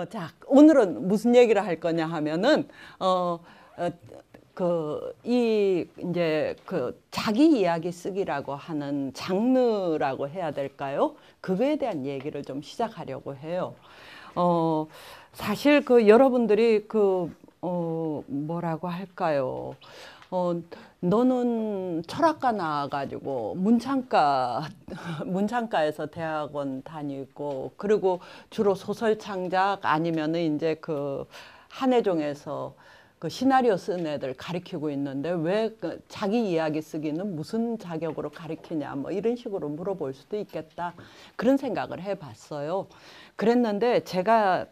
자, 오늘은 무슨 얘기를 할 거냐 하면은, 이제 자기 이야기 쓰기라고 하는 장르라고 해야 될까요? 그거에 대한 얘기를 좀 시작하려고 해요. 사실 여러분들이 뭐라고 할까요? 너는 철학과 나와가지고 문창과에서 대학원 다니고, 그리고 주로 소설 창작 아니면은 이제 한예종에서 시나리오 쓴 애들 가르치고 있는데 왜 자기 이야기 쓰기는 무슨 자격으로 가르치냐, 뭐 이런 식으로 물어볼 수도 있겠다. 그런 생각을 해봤어요. 그랬는데 제가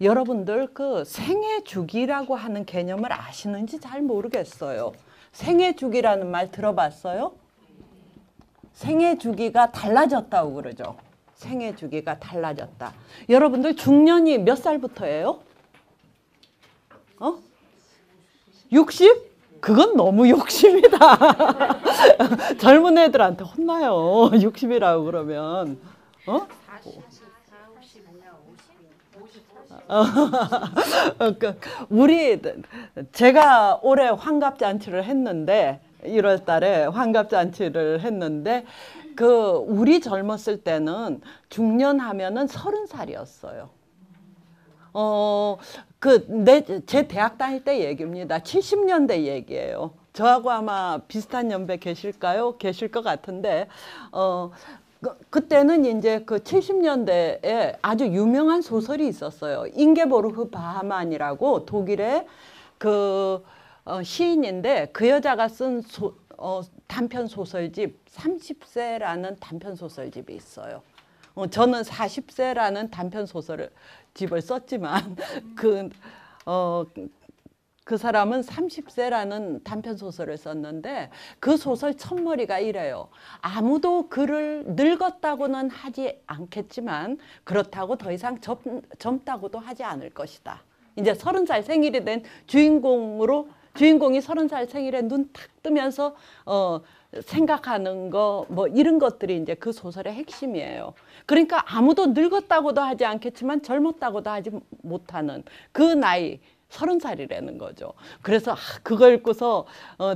여러분들 생애 주기라고 하는 개념을 아시는지 잘 모르겠어요. 생애 주기라는 말 들어봤어요? 생애 주기가 달라졌다고 그러죠. 생애 주기가 달라졌다. 여러분들 중년이 몇 살부터예요? 60? 그건 너무 욕심이다. 젊은 애들한테 혼나요. 60이라고 그러면. 제가 올해 환갑잔치를 했는데 1월 달에 환갑잔치를 했는데 우리 젊었을 때는 중년 하면은 30살이었어요. 제 대학 다닐 때 얘기입니다. 70년대 얘기예요. 저하고 아마 비슷한 연배 계실까요? 계실 것 같은데, 그때는 이제 70년대에 아주 유명한 소설이 있었어요. 잉게보르크 바하만이라고 독일의 시인인데 그 여자가 쓴 단편 소설집 30세라는 단편 소설집이 있어요. 저는 40세라는 단편 소설집을 썼지만 그 사람은 30세라는 단편 소설을 썼는데 그 소설 첫머리가 이래요. 아무도 그를 늙었다고는 하지 않겠지만 그렇다고 더 이상 젊다고도 하지 않을 것이다. 이제 30살 생일이 된 주인공이 30살 생일에 눈 탁 뜨면서 생각하는 거 뭐 이런 것들이 이제 그 소설의 핵심이에요. 그러니까 아무도 늙었다고도 하지 않겠지만 젊었다고도 하지 못하는 그 나이 30살이라는 거죠. 그래서 그거 읽고서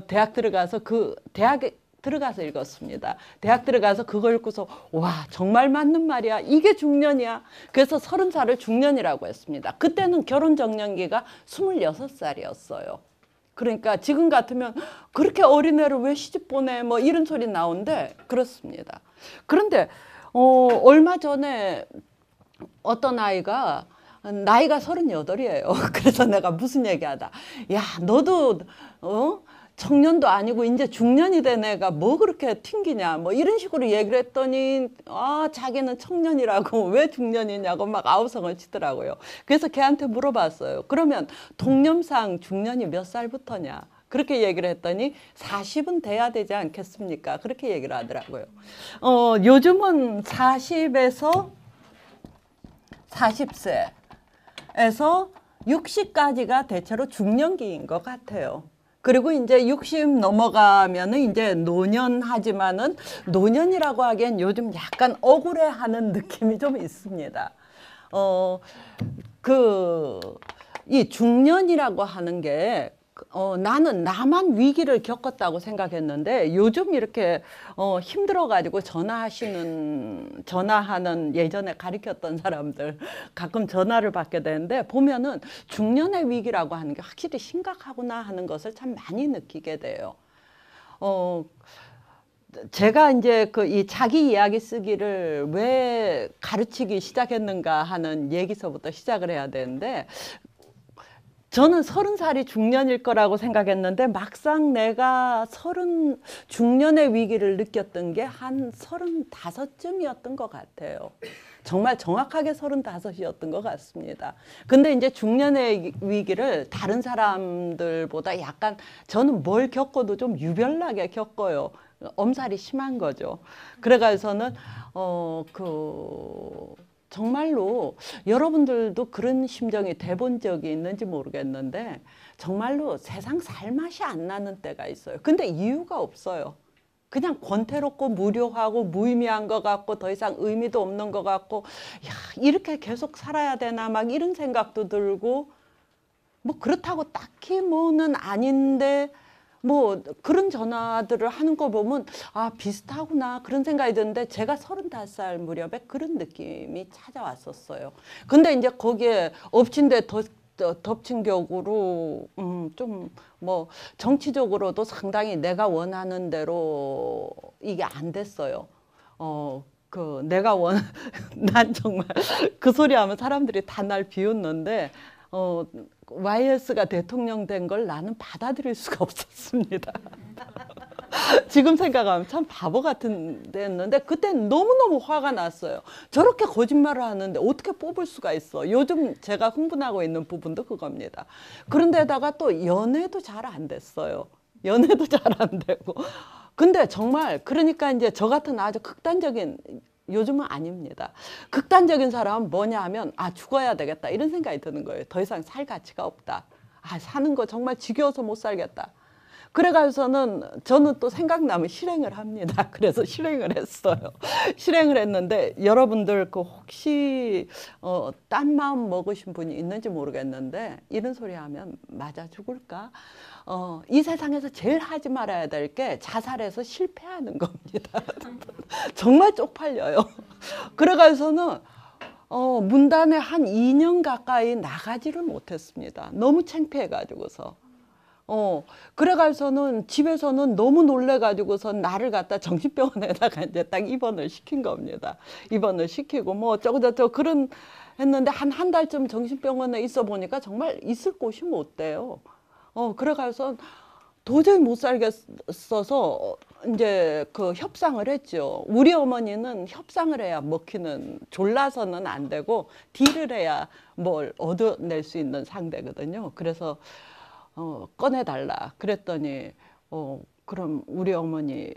대학에 들어가서 읽었습니다. 대학 들어가서 그거 읽고서 와, 정말 맞는 말이야. 이게 중년이야. 그래서 30살을 중년이라고 했습니다. 그때는 결혼 정년기가 26살이었어요. 그러니까 지금 같으면 그렇게 어린애를 왜 시집 보내 뭐 이런 소리 나오는데 그렇습니다. 그런데 얼마 전에 어떤 아이가 나이가 38이에요. 그래서 내가 무슨 얘기하다. 야, 너도 청년도 아니고 이제 중년이 된 애가 뭐 그렇게 튕기냐 뭐 이런 식으로 얘기를 했더니 자기는 청년이라고 왜 중년이냐고 막 아우성을 치더라고요. 그래서 걔한테 물어봤어요. 그러면 동념상 중년이 몇 살부터냐? 그렇게 얘기를 했더니 40은 돼야 되지 않겠습니까? 그렇게 얘기를 하더라고요. 요즘은 40에서 40세에서 60까지가 대체로 중년기인 것 같아요. 그리고 이제 60 넘어가면은 이제 노년하지만은 노년이라고 하기엔 요즘 약간 억울해하는 느낌이 좀 있습니다. 이 중년이라고 하는 게 나는 나만 위기를 겪었다고 생각했는데 요즘 이렇게 힘들어가지고 전화하는 예전에 가르쳤던 사람들 가끔 전화를 받게 되는데 보면은 중년의 위기라고 하는 게 확실히 심각하구나 하는 것을 참 많이 느끼게 돼요. 제가 이제 이 자기 이야기 쓰기를 왜 가르치기 시작했는가 하는 얘기서부터 시작을 해야 되는데 저는 30살이 중년일 거라고 생각했는데 막상 내가 중년의 위기를 느꼈던 게 한 35쯤이었던 것 같아요. 정말 정확하게 35이었던 것 같습니다. 근데 이제 중년의 위기를 다른 사람들보다 약간 저는 뭘 겪어도 좀 유별나게 겪어요. 엄살이 심한 거죠. 그래가지고서는 정말로 여러분들도 그런 심정이 돼본 적이 있는지 모르겠는데 정말로 세상 살 맛이 안 나는 때가 있어요. 근데 이유가 없어요. 그냥 권태롭고 무료하고 무의미한 것 같고 더 이상 의미도 없는 것 같고 야, 이렇게 계속 살아야 되나 막 이런 생각도 들고 뭐 그렇다고 딱히 뭐는 아닌데 뭐 그런 전화들을 하는 거 보면 아 비슷하구나 그런 생각이 드는데 제가 35살 무렵에 그런 느낌이 찾아왔었어요. 근데 이제 거기에 엎친 데 덮친 격으로 좀 뭐 정치적으로도 상당히 내가 원하는 대로 이게 안 됐어요. 그 내가 난 정말 그 소리 하면 사람들이 다 날 비웃는데 YS가 대통령 된 걸 나는 받아들일 수가 없었습니다. 지금 생각하면 참 바보 같은 데였는데 그때는 너무너무 화가 났어요. 저렇게 거짓말을 하는데 어떻게 뽑을 수가 있어. 요즘 제가 흥분하고 있는 부분도 그겁니다. 그런데다가 또 연애도 잘 안 됐어요. 연애도 잘 안 되고. 근데 정말 그러니까 이제 저 같은 아주 극단적인 요즘은 아닙니다. 극단적인 사람은 뭐냐 하면 아 죽어야 되겠다 이런 생각이 드는 거예요. 더 이상 살 가치가 없다. 아 사는 거 정말 지겨워서 못 살겠다. 그래가지고서는 저는 또 생각나면 실행을 합니다. 그래서 실행을 했어요. 실행을 했는데 여러분들 그 혹시 딴 마음 먹으신 분이 있는지 모르겠는데 이런 소리 하면 맞아 죽을까? 이 세상에서 제일 하지 말아야 될 게 자살해서 실패하는 겁니다. 정말 쪽팔려요. 그래가지고서는 문단에 한 2년 가까이 나가지를 못했습니다. 너무 창피해가지고서. 그래가지고서는 집에서는 너무 놀래가지고서 나를 갖다 정신병원에다가 이제 딱 입원을 시킨 겁니다. 입원을 시키고 뭐 어쩌고저쩌고 그런 했는데 한 달쯤 정신병원에 있어 보니까 정말 있을 곳이 못 돼요. 그래가지고 도저히 못 살겠어서 이제 그 협상을 했죠. 우리 어머니는 협상을 해야 먹히는 졸라서는 안 되고 딜을 해야 뭘 얻어낼 수 있는 상대거든요. 그래서 꺼내달라 그랬더니 그럼 우리 어머니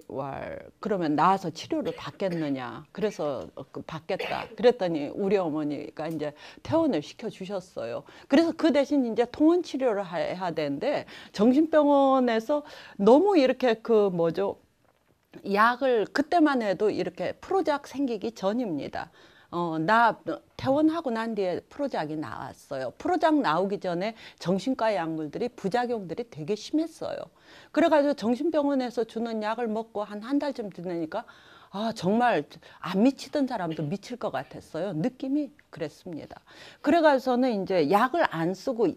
그러면 나와서 치료를 받겠느냐 그래서 받겠다 그랬더니 우리 어머니가 이제 퇴원을 시켜 주셨어요. 그래서 그 대신 이제 통원 치료를 해야 되는데 정신병원에서 너무 이렇게 그 뭐죠 약을 그때만 해도 이렇게 프로작 생기기 전입니다. 나 퇴원하고 난 뒤에 프로작이 나왔어요. 프로작 나오기 전에 정신과 약물들이 부작용들이 되게 심했어요. 그래가지고 정신병원에서 주는 약을 먹고 한 달쯤 지나니까 아 정말 안 미치던 사람도 미칠 것 같았어요. 느낌이 그랬습니다. 그래가지고는 이제 약을 안 쓰고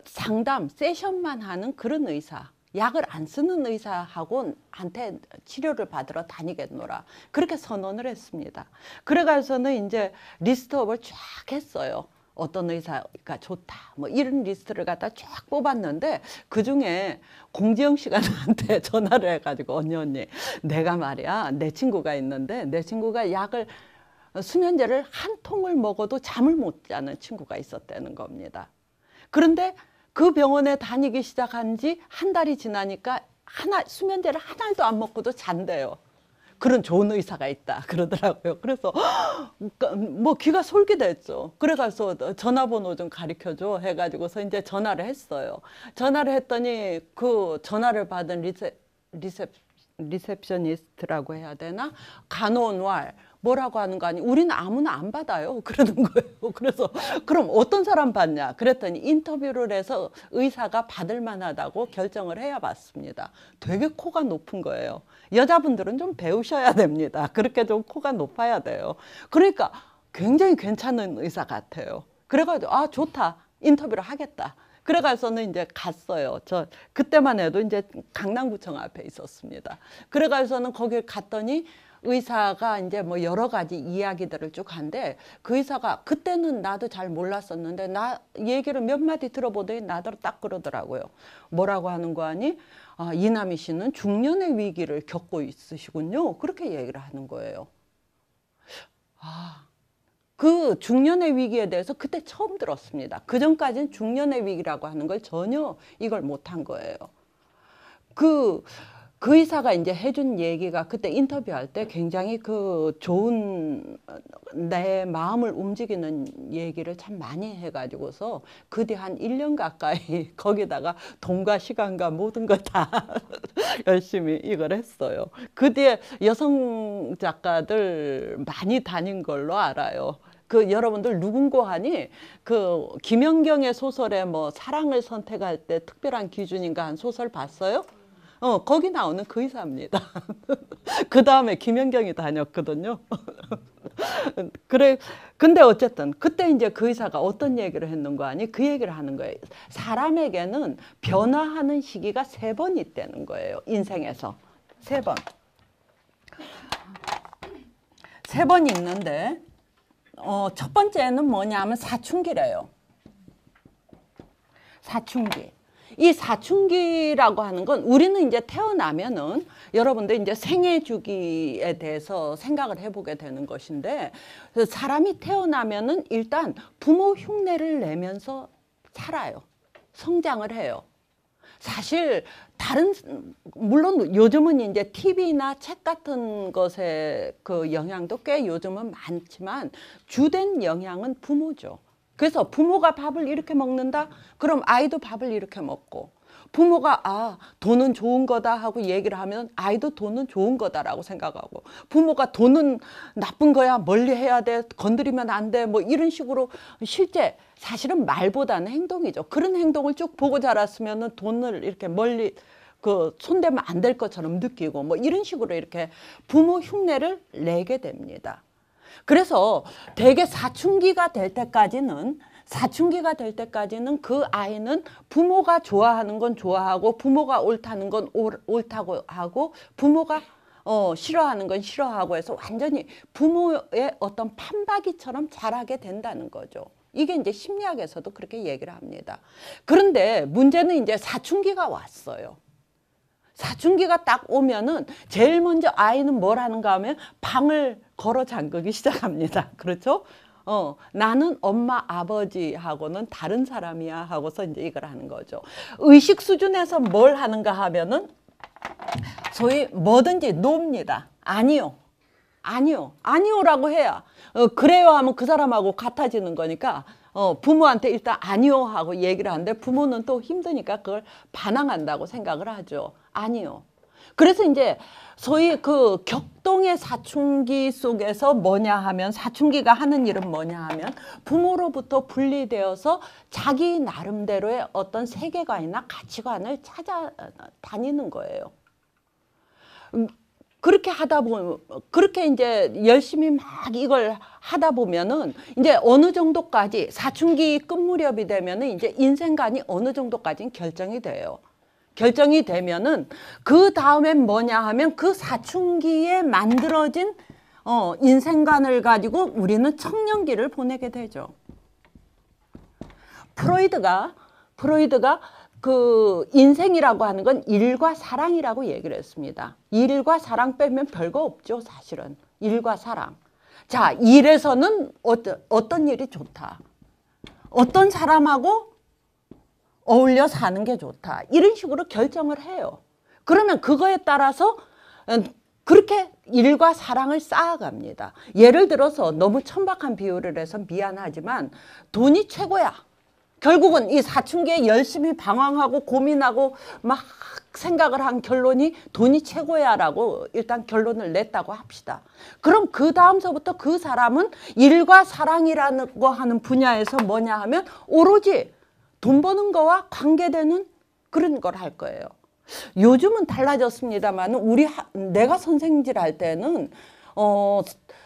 상담 세션만 하는 그런 의사. 약을 안 쓰는 의사하고한테 치료를 받으러 다니겠노라. 그렇게 선언을 했습니다. 그래가지고는 이제 리스트업을 쫙 했어요. 어떤 의사가 좋다. 뭐 이런 리스트를 갖다 쫙 뽑았는데 그 중에 공지영 씨가 나한테 전화를 해가지고 언니 내가 말이야 내 친구가 있는데 내 친구가 약을 수면제를 한 통을 먹어도 잠을 못 자는 친구가 있었다는 겁니다. 그런데 그 병원에 다니기 시작한 지 한 달이 지나니까 수면제를 한 알도 안 먹고도 잔대요. 그런 좋은 의사가 있다 그러더라고요. 그래서 뭐 귀가 솔깃했죠. 그래가지고 전화번호 좀 가르쳐줘 해가지고서 이제 전화를 했어요. 전화를 했더니 그 전화를 받은 리셉셔니스트라고 해야 되나? 간호원왈 뭐라고 하는 거 아니? 우리는 아무나 안 받아요. 그러는 거예요. 그래서 그럼 어떤 사람 받냐? 그랬더니 인터뷰를 해서 의사가 받을 만하다고 결정을 해야 받습니다. 되게 코가 높은 거예요. 여자분들은 좀 배우셔야 됩니다. 그렇게 좀 코가 높아야 돼요. 그러니까 굉장히 괜찮은 의사 같아요. 그래가지고 아 좋다. 인터뷰를 하겠다. 그래가지고는 이제 갔어요. 저 그때만 해도 이제 강남구청 앞에 있었습니다. 그래가지고는 거길 갔더니 의사가 이제 뭐 여러 가지 이야기들을 쭉 한데 그 의사가 그때는 나도 잘 몰랐었는데 나 얘기를 몇 마디 들어보더니 나더러 딱 그러더라고요. 뭐라고 하는 거 아니? 아, 이남희 씨는 중년의 위기를 겪고 있으시군요. 그렇게 얘기를 하는 거예요. 그 중년의 위기에 대해서 그때 처음 들었습니다. 그전까지는 중년의 위기라고 하는 걸 전혀 이걸 못한 거예요. 그 의사가 이제 해준 얘기가 그때 인터뷰할 때 굉장히 그 좋은 내 마음을 움직이는 얘기를 참 많이 해가지고서 그 뒤 한 1년 가까이 거기다가 돈과 시간과 모든 걸 다 열심히 이걸 했어요. 그 뒤에 여성 작가들 많이 다닌 걸로 알아요. 그 여러분들 누군고하니 그 김연경의 소설에 뭐 사랑을 선택할 때 특별한 기준인가 한 소설 봤어요? 거기 나오는 그 의사입니다. 그 다음에 김연경이 다녔거든요. 그래, 근데 어쨌든 그때 이제 그 의사가 어떤 얘기를 했는 거 아니? 그 얘기를 하는 거예요. 사람에게는 변화하는 시기가 3번 있다는 거예요. 인생에서 3번. 3번 있는데 첫 번째는 뭐냐면 사춘기래요. 사춘기. 이 사춘기라고 하는 건 우리는 이제 태어나면은 여러분들 이제 생애 주기에 대해서 생각을 해보게 되는 것인데 사람이 태어나면은 일단 부모 흉내를 내면서 살아요. 성장을 해요. 사실 다른 물론 요즘은 이제 TV나 책 같은 것의 그 영향도 꽤 요즘은 많지만 주된 영향은 부모죠. 그래서 부모가 밥을 이렇게 먹는다? 그럼 아이도 밥을 이렇게 먹고 부모가 돈은 좋은 거다 하고 얘기를 하면 아이도 돈은 좋은 거다라고 생각하고 부모가 돈은 나쁜 거야 멀리 해야 돼 건드리면 안 돼 뭐 이런 식으로 실제 사실은 말보다는 행동이죠. 그런 행동을 쭉 보고 자랐으면 돈을 이렇게 멀리 그 손대면 안 될 것처럼 느끼고 뭐 이런 식으로 이렇게 부모 흉내를 내게 됩니다. 그래서 대개 사춘기가 될 때까지는 그 아이는 부모가 좋아하는 건 좋아하고 부모가 옳다는 건 옳다고 하고 부모가 싫어하는 건 싫어하고 해서 완전히 부모의 어떤 판박이처럼 자라게 된다는 거죠. 이게 이제 심리학에서도 그렇게 얘기를 합니다. 그런데 문제는 이제 사춘기가 왔어요. 사춘기가 딱 오면은 제일 먼저 아이는 뭘 하는가 하면 방을 걸어 잠그기 시작합니다. 그렇죠? 나는 엄마 아버지하고는 다른 사람이야 하고서 이제 이걸 하는 거죠. 의식 수준에서 뭘 하는가 하면은 소위 뭐든지 놉니다. 아니요라고 해야 그래요 하면 그 사람하고 같아지는 거니까 부모한테 일단 아니요 하고 얘기를 하는데 부모는 또 힘드니까 그걸 반항한다고 생각을 하죠. 아니요. 그래서 이제 소위 그 격동의 사춘기 속에서 뭐냐 하면 사춘기가 하는 일은 뭐냐 하면 부모로부터 분리되어서 자기 나름대로의 어떤 세계관이나 가치관을 찾아다니는 거예요. 그렇게 하다 보면 그렇게 이제 열심히 막 이걸 하다 보면은 이제 어느 정도까지 사춘기 끝 무렵이 되면은 이제 인생관이 어느 정도까지는 결정이 돼요. 결정이 되면은 그 다음엔 뭐냐 하면 그 사춘기에 만들어진 인생관을 가지고 우리는 청년기를 보내게 되죠. 프로이드가 그 인생이라고 하는 건 일과 사랑이라고 얘기를 했습니다. 일과 사랑 빼면 별거 없죠, 사실은. 일과 사랑. 자, 일에서는 어떤 일이 좋다. 어떤 사람하고 어울려 사는 게 좋다. 이런 식으로 결정을 해요. 그러면 그거에 따라서 그렇게 일과 사랑을 쌓아갑니다. 예를 들어서 너무 천박한 비유를 해서 미안하지만 돈이 최고야. 결국은 이 사춘기에 열심히 방황하고 고민하고 막 생각을 한 결론이 돈이 최고야 라고 일단 결론을 냈다고 합시다. 그럼 그 다음서부터 그 사람은 일과 사랑이라는 거 하는 분야에서 뭐냐 하면 오로지 돈 버는 거와 관계되는 그런 걸 할 거예요. 요즘은 달라졌습니다만 내가 선생질 할 때는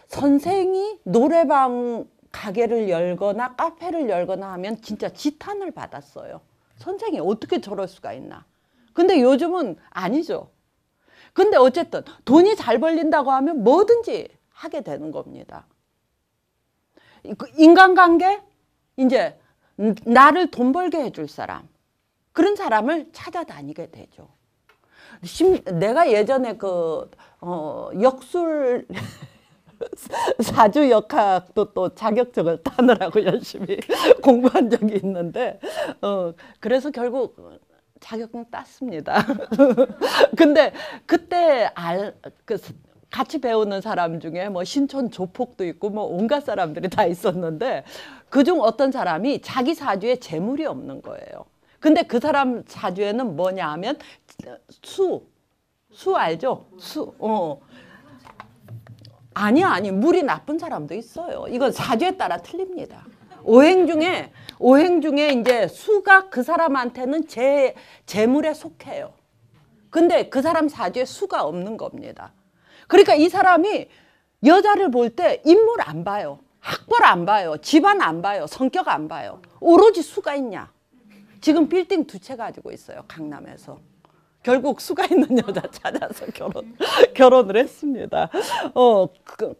선생이 노래방 가게를 열거나 카페를 열거나 하면 진짜 지탄을 받았어요. 선생이 어떻게 저럴 수가 있나. 근데 요즘은 아니죠. 근데 어쨌든 돈이 잘 벌린다고 하면 뭐든지 하게 되는 겁니다. 인간관계 이제 나를 돈 벌게 해줄 사람 그런 사람을 찾아다니게 되죠. 내가 예전에 그 역술 사주역학도 또 자격증을 따느라고 열심히 공부한 적이 있는데 그래서 결국 자격증 땄습니다. 근데 그때 같이 배우는 사람 중에 뭐 신촌 조폭도 있고 뭐 온갖 사람들이 다 있었는데 그중 어떤 사람이 자기 사주에 재물이 없는 거예요. 근데 그 사람 사주에는 뭐냐 하면 수 알죠? 아니 물이 나쁜 사람도 있어요. 이건 사주에 따라 틀립니다. 오행 중에 이제 수가 그 사람한테는 재물에 속해요. 근데 그 사람 사주에 수가 없는 겁니다. 그러니까 이 사람이 여자를 볼 때 인물 안 봐요. 학벌 안 봐요. 집안 안 봐요. 성격 안 봐요. 오로지 수가 있냐. 지금 빌딩 2채 가지고 있어요. 강남에서. 결국 수가 있는 여자 찾아서 결혼을 했습니다.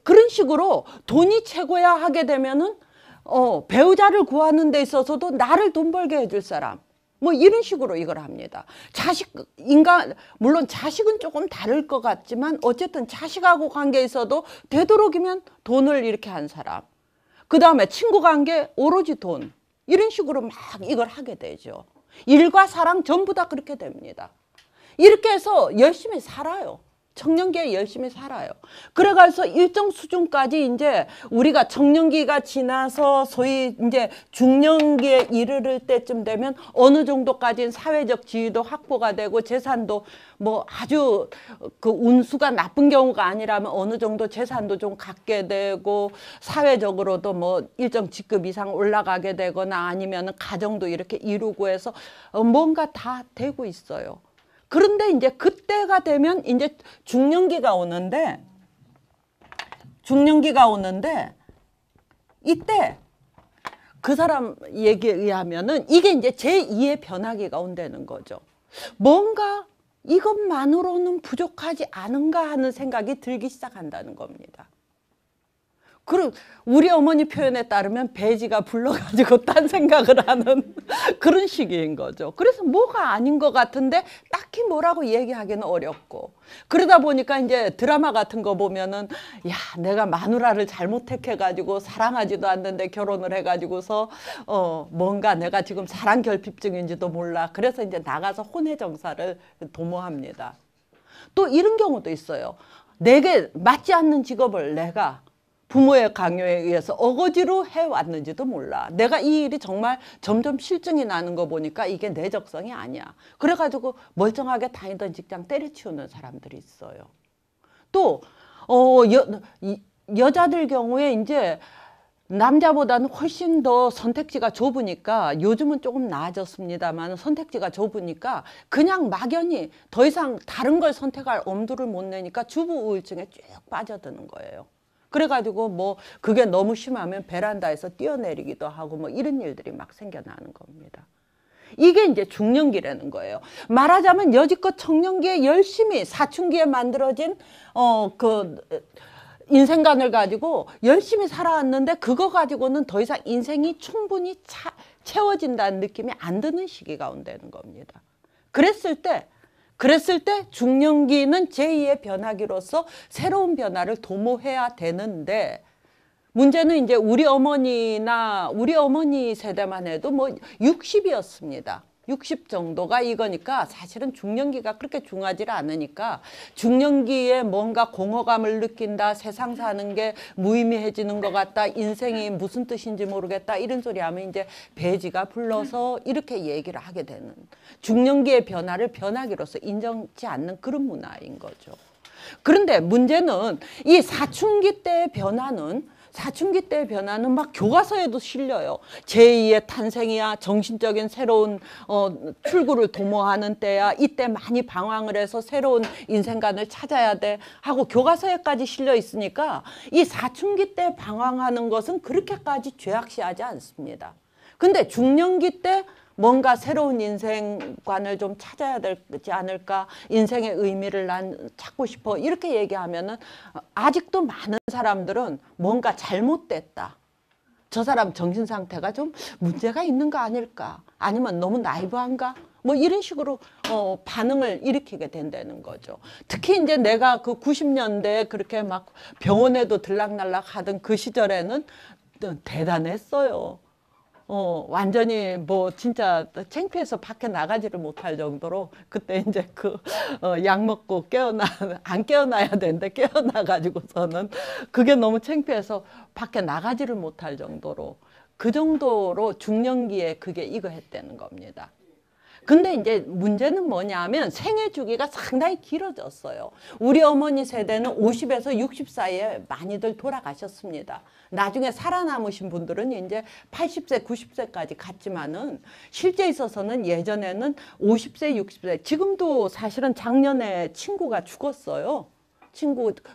그런 식으로 돈이 최고야 하게 되면은 배우자를 구하는 데 있어서도 나를 돈 벌게 해줄 사람. 뭐 이런 식으로 이걸 합니다. 물론 자식은 조금 다를 것 같지만 어쨌든 자식하고 관계에 있어도 되도록이면 돈을 이렇게 한 사람. 그 다음에 친구 관계 오로지 돈. 이런 식으로 막 이걸 하게 되죠. 일과 사랑 전부 다 그렇게 됩니다. 이렇게 해서 열심히 살아요. 청년기에 열심히 살아요. 그래가지고 일정 수준까지 이제 우리가 청년기가 지나서 소위 이제 중년기에 이르를 때쯤 되면 어느 정도까지는 사회적 지위도 확보가 되고 재산도 뭐 아주 그 운수가 나쁜 경우가 아니라면 어느 정도 재산도 좀 갖게 되고 사회적으로도 뭐 일정 직급 이상 올라가게 되거나 아니면 가정도 이렇게 이루고 해서 뭔가 다 되고 있어요. 그런데 이제 그때가 되면 이제 중년기가 오는데 이때 그 사람 얘기에 의하면은 이게 이제 제2의 변화기가 온다는 거죠. 뭔가 이것만으로는 부족하지 않은가 하는 생각이 들기 시작한다는 겁니다. 그리고 우리 어머니 표현에 따르면 배지가 불러가지고 딴 생각을 하는 그런 시기인 거죠. 그래서 뭐가 아닌 것 같은데 딱히 뭐라고 얘기하기는 어렵고 그러다 보니까 이제 드라마 같은 거 보면은 야 내가 마누라를 잘못 택해가지고 사랑하지도 않는데 결혼을 해가지고서 뭔가 내가 지금 사랑 결핍증인지도 몰라. 그래서 이제 나가서 혼외정사를 도모합니다. 또 이런 경우도 있어요. 내게 맞지 않는 직업을 내가 부모의 강요에 의해서 어거지로 해왔는지도 몰라. 내가 이 일이 정말 점점 실증이 나는 거 보니까 이게 내 적성이 아니야. 그래가지고 멀쩡하게 다니던 직장 때려치우는 사람들이 있어요. 또 여자들 경우에 이제 남자보다는 훨씬 더 선택지가 좁으니까 요즘은 조금 나아졌습니다만 선택지가 좁으니까 그냥 막연히 더 이상 다른 걸 선택할 엄두를 못 내니까 주부 우울증에 쭉 빠져드는 거예요. 그래가지고 뭐 그게 너무 심하면 베란다에서 뛰어내리기도 하고 뭐 이런 일들이 막 생겨나는 겁니다. 이게 이제 중년기라는 거예요. 말하자면 여지껏 청년기에 열심히 사춘기에 만들어진 그 인생관을 가지고 열심히 살아왔는데 그거 가지고는 더 이상 인생이 충분히 채워진다는 느낌이 안 드는 시기가 온다는 겁니다. 그랬을 때 중년기는 제2의 변화기로서 새로운 변화를 도모해야 되는데 문제는 이제 우리 어머니 세대만 해도 뭐 60이었습니다. 60 정도가 이거니까 사실은 중년기가 그렇게 중하지 않으니까 중년기에 뭔가 공허감을 느낀다. 세상 사는 게 무의미해지는 것 같다. 인생이 무슨 뜻인지 모르겠다. 이런 소리 하면 이제 배지가 불러서 이렇게 얘기를 하게 되는 중년기의 변화를 변화기로서 인정치 않는 그런 문화인 거죠. 그런데 문제는 이 사춘기 때의 변화는 막 교과서에도 실려요. 제2의 탄생이야. 정신적인 새로운 출구를 도모하는 때야. 이때 많이 방황을 해서 새로운 인생관을 찾아야 돼 하고 교과서에까지 실려 있으니까 이 사춘기 때 방황하는 것은 그렇게까지 죄악시하지 않습니다. 근데 중년기 때 뭔가 새로운 인생관을 좀 찾아야 되지 않을까. 인생의 의미를 난 찾고 싶어. 이렇게 얘기하면은 아직도 많은 사람들은 뭔가 잘못됐다. 저 사람 정신 상태가 좀 문제가 있는 거 아닐까. 아니면 너무 나이브한가. 뭐 이런 식으로 반응을 일으키게 된다는 거죠. 특히 이제 내가 그 90년대에 그렇게 막 병원에도 들락날락 하던 그 시절에는 대단했어요. 완전히 뭐 진짜 창피해서 밖에 나가지를 못할 정도로 그때 이제 약 먹고 안 깨어나야 되는데 깨어나가지고서는 그게 너무 창피해서 밖에 나가지를 못할 정도로 그 정도로 중년기에 그게 이거 했다는 겁니다. 근데 이제 문제는 뭐냐면 생애 주기가 상당히 길어졌어요. 우리 어머니 세대는 50에서 60 사이에 많이들 돌아가셨습니다. 나중에 살아남으신 분들은 이제 80세, 90세까지 갔지만은 실제 있어서는 예전에는 50세, 60세, 지금도 사실은 작년에 친구가 죽었어요.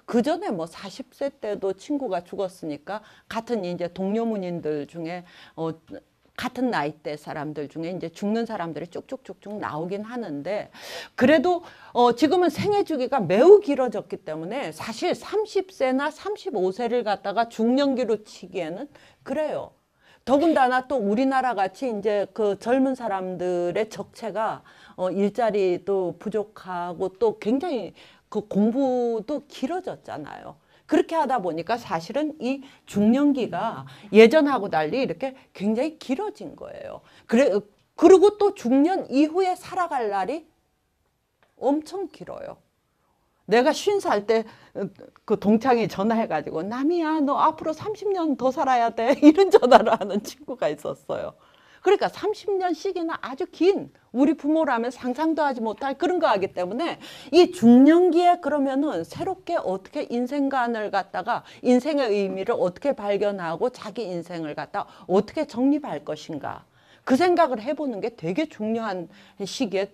그 전에 뭐 40세 때도 친구가 죽었으니까 같은 이제 동료문인들 중에 같은 나이대 사람들 중에 이제 죽는 사람들이 쭉쭉쭉쭉 나오긴 하는데 그래도 지금은 생애 주기가 매우 길어졌기 때문에 사실 30세나 35세를 갖다가 중년기로 치기에는 그래요. 더군다나 또 우리나라 같이 이제 그 젊은 사람들의 적체가 일자리도 부족하고 또 굉장히 그 공부도 길어졌잖아요. 그렇게 하다 보니까 사실은 이 중년기가 예전하고 달리 이렇게 굉장히 길어진 거예요. 그리고 또 중년 이후에 살아갈 날이 엄청 길어요. 내가 50살 때 그 동창이 전화해가지고 남이야 너 앞으로 30년 더 살아야 돼 이런 전화를 하는 친구가 있었어요. 그러니까 30년씩이나 아주 긴 우리 부모라면 상상도 하지 못할 그런 거 하기 때문에 이 중년기에 그러면은 새롭게 어떻게 인생관을 갖다가 인생의 의미를 어떻게 발견하고 자기 인생을 갖다 어떻게 정립할 것인가 그 생각을 해보는 게 되게 중요한 시기에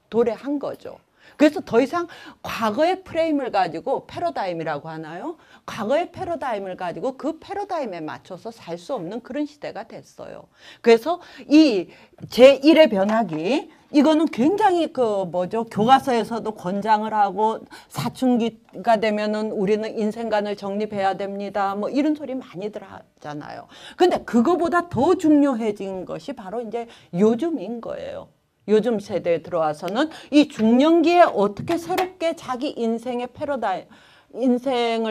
도래한 거죠. 그래서 더 이상 과거의 프레임을 가지고 패러다임이라고 하나요? 과거의 패러다임을 가지고 그 패러다임에 맞춰서 살 수 없는 그런 시대가 됐어요. 그래서 이 제1의 변화기 이거는 굉장히 교과서에서도 권장을 하고 사춘기가 되면은 우리는 인생관을 정립해야 됩니다. 뭐 이런 소리 많이들 하잖아요. 근데 그거보다 더 중요해진 것이 바로 이제 요즘인 거예요. 요즘 세대에 들어와서는 이 중년기에 어떻게 새롭게 자기 인생을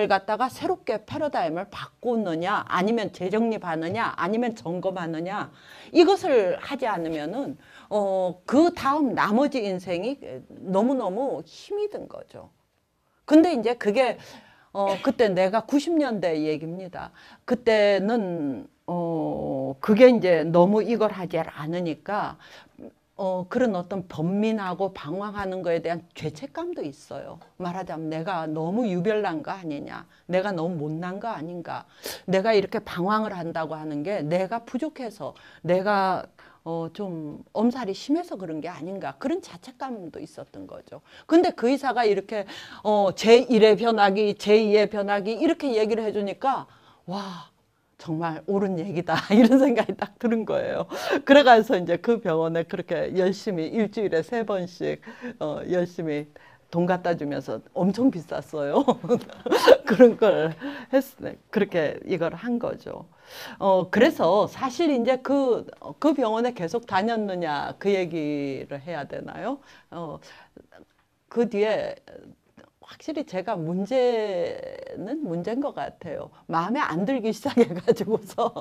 갖다가 새롭게 패러다임을 바꾸느냐, 아니면 재정립하느냐, 아니면 점검하느냐, 이것을 하지 않으면은, 그 다음 나머지 인생이 너무너무 힘이 든 거죠. 근데 이제 그게, 그때 내가 90년대 얘기입니다. 그때는, 그게 이제 너무 이걸 하지 않으니까, 그런 어떤 번민하고 방황하는 거에 대한 죄책감도 있어요. 말하자면 내가 너무 유별난 거 아니냐. 내가 너무 못난 거 아닌가. 내가 이렇게 방황을 한다고 하는 게 내가 부족해서 내가 좀 엄살이 심해서 그런 게 아닌가. 그런 자책감도 있었던 거죠. 근데 그 의사가 이렇게 제1의 변화기, 제2의 변화기 이렇게 얘기를 해주니까 와 정말 옳은 얘기다 이런 생각이 딱 드는 거예요. 그래가지고 이제 그 병원에 그렇게 열심히 일주일에 3번씩 열심히 돈 갖다 주면서 엄청 비쌌어요. 그런 걸 그렇게 이걸 한 거죠. 그래서 사실 이제 그 병원에 계속 다녔느냐 그 얘기를 해야 되나요? 그 뒤에 확실히 제가 문제는 문제인 것 같아요. 마음에 안 들기 시작해가지고서.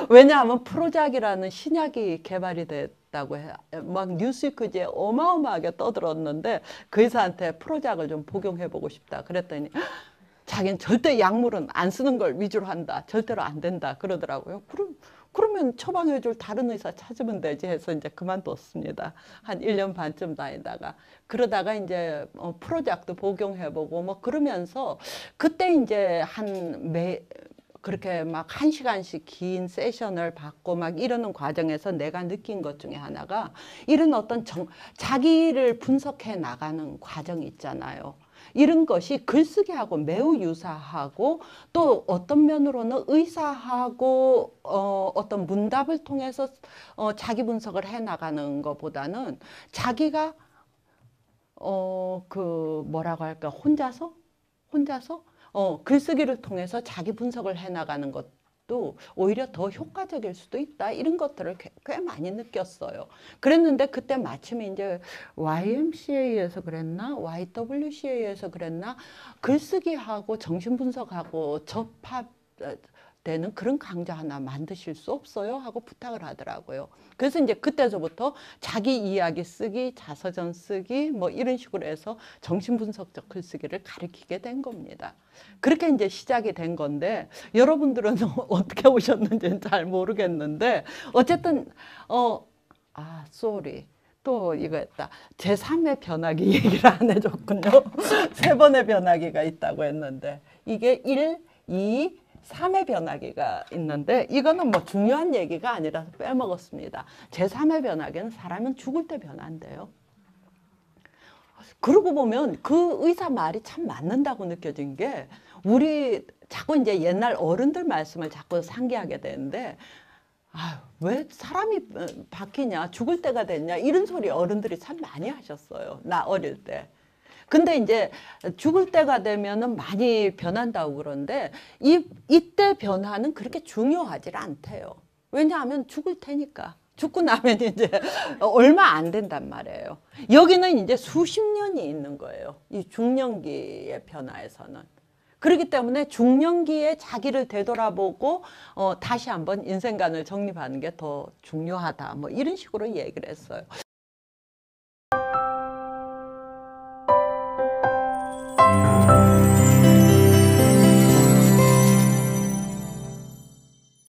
왜냐하면 프로작이라는 신약이 개발이 됐다고 해. 막 뉴스위크지에 어마어마하게 떠들었는데 그 의사한테 프로작을 좀 복용해보고 싶다. 그랬더니 자기는 절대 약물은 안 쓰는 걸 위주로 한다. 절대로 안 된다. 그러더라고요. 그러면 처방해줄 다른 의사 찾으면 되지 해서 이제 그만뒀습니다. 한 1년 반쯤 다니다가. 그러다가 이제 프로작도 복용해보고 뭐 그러면서 그때 이제 그렇게 막 1시간씩 긴 세션을 받고 막 이러는 과정에서 내가 느낀 것 중에 하나가 이런 어떤 자기를 분석해 나가는 과정이 있잖아요. 이런 것이 글쓰기하고 매우 유사하고 또 어떤 면으로는 의사하고 어떤 문답을 통해서 자기 분석을 해 나가는 것보다는 자기가 뭐라고 할까 혼자서 글쓰기를 통해서 자기 분석을 해 나가는 것도 오히려 더 효과적일 수도 있다. 이런 것들을 꽤 많이 느꼈어요. 그랬는데 그때 마침 이제 YMCA에서 그랬나? YWCA에서 그랬나? 글쓰기하고 정신분석하고 되는 그런 강좌 하나 만드실 수 없어요? 하고 부탁을 하더라고요. 그래서 이제 그때서부터 자기 이야기 쓰기, 자서전 쓰기 뭐 이런 식으로 해서 정신분석적 글쓰기를 가르치게 된 겁니다. 그렇게 이제 시작이 된 건데 여러분들은 어떻게 오셨는지는 잘 모르겠는데 어쨌든 쏘리. 또 이거 했다. 제3의 변화기 얘기를 안 해줬군요. 세 번의 변화기가 있다고 했는데 이게 1, 2, 3의 변화기가 있는데 이거는 뭐 중요한 얘기가 아니라서 빼먹었습니다. 제3의 변화기는 사람은 죽을 때 변한대요. 그러고 보면 그 의사 말이 참 맞는다고 느껴진 게 우리 자꾸 이제 옛날 어른들 말씀을 자꾸 상기하게 되는데 아유, 왜 사람이 바뀌냐, 죽을 때가 됐냐 이런 소리 어른들이 참 많이 하셨어요. 나 어릴 때. 근데 이제 죽을 때가 되면은 많이 변한다고 그러는데 이때 변화는 그렇게 중요하지 않대요. 왜냐하면 죽을 테니까. 죽고 나면 이제 얼마 안 된단 말이에요. 여기는 이제 수십 년이 있는 거예요. 이 중년기의 변화에서는. 그렇기 때문에 중년기에 자기를 되돌아보고 다시 한번 인생관을 정립하는 게 더 중요하다. 뭐 이런 식으로 얘기를 했어요.